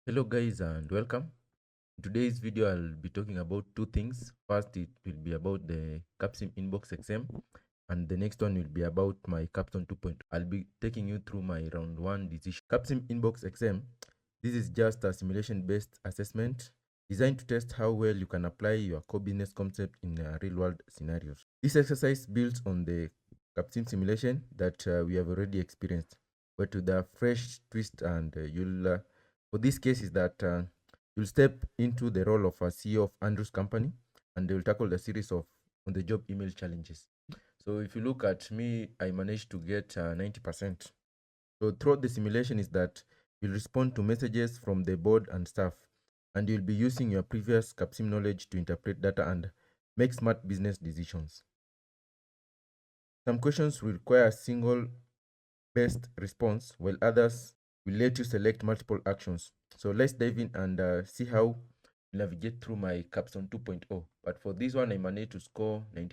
Hello guys and welcome. In today's video I'll be talking about two things. First, it will be about the CAPSIMinbox-XM, and the next one will be about my Capstone 2.0. I'll be taking you through my round 1 decision. CAPSIMinbox-XM, this is just a simulation based assessment designed to test how well you can apply your core business concept in real world scenarios. This exercise builds on the CAPSIM simulation that we have already experienced, but with a fresh twist, and you'll for this case is that you'll step into the role of a CEO of Andrew's company, and they will tackle the series of on-the-job email challenges. So if you look at me, I managed to get 90%. So throughout the simulation is that you'll respond to messages from the board and staff, and you'll be using your previous CAPSIM knowledge to interpret data and make smart business decisions. Some questions will require a single best response, while others will let you select multiple actions. So let's dive in and see how we navigate through my Capstone 2.0. But for this one, I managed to score 90%.